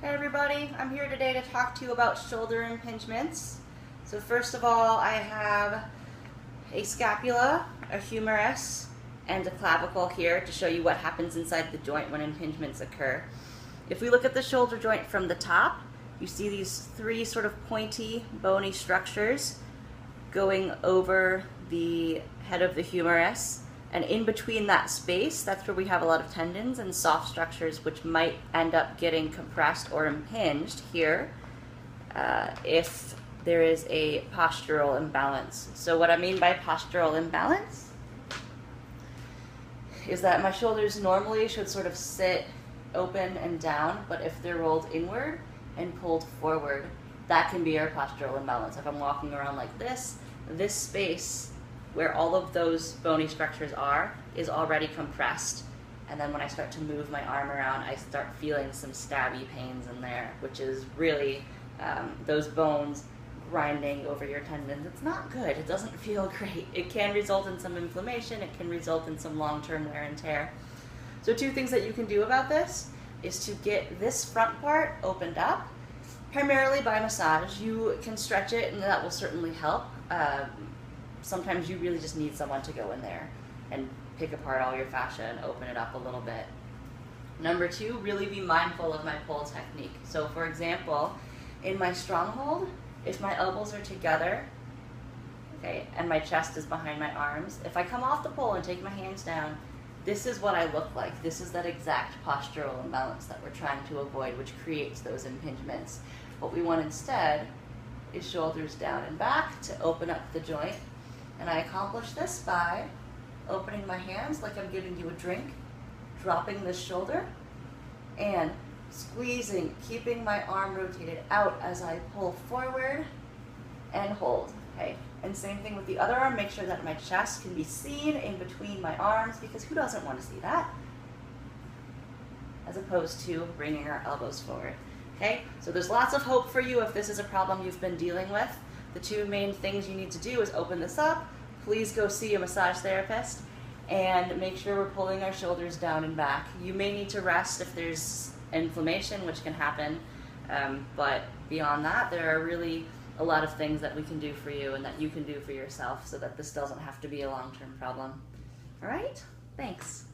Hey everybody, I'm here today to talk to you about shoulder impingements. So first of all, I have a scapula, a humerus, and a clavicle here to show you what happens inside the joint when impingements occur. If we look at the shoulder joint from the top, you see these three sort of pointy, bony structures going over the head of the humerus. And in between that space, that's where we have a lot of tendons and soft structures which might end up getting compressed or impinged here if there is a postural imbalance. So what I mean by postural imbalance is that my shoulders normally should sort of sit open and down, but if they're rolled inward and pulled forward, that can be our postural imbalance. If I'm walking around like this space where all of those bony structures are is already compressed, and then when I start to move my arm around, I start feeling some stabby pains in there, which is really those bones grinding over your tendons. It's not good. It doesn't feel great. It can result in some inflammation. It can result in some long-term wear and tear. So two things that you can do about this is to get this front part opened up, primarily by massage. You can stretch it, and that will certainly help. Sometimes you really just need someone to go in there and pick apart all your fascia and open it up a little bit. Number two, really be mindful of my pull technique. So for example, in my stronghold, if my elbows are together, okay, and my chest is behind my arms, if I come off the pole and take my hands down, this is what I look like. This is that exact postural imbalance that we're trying to avoid, which creates those impingements. What we want instead is shoulders down and back to open up the joint. And I accomplish this by opening my hands like I'm giving you a drink, dropping this shoulder, and squeezing, keeping my arm rotated out as I pull forward and hold. Okay. And same thing with the other arm. Make sure that my chest can be seen in between my arms, because who doesn't want to see that? As opposed to bringing our elbows forward. Okay? So there's lots of hope for you if this is a problem you've been dealing with. The two main things you need to do is open this up. Please go see a massage therapist and make sure we're pulling our shoulders down and back. You may need to rest if there's inflammation, which can happen, but beyond that, there are really a lot of things that we can do for you and that you can do for yourself so that this doesn't have to be a long-term problem. All right? Thanks.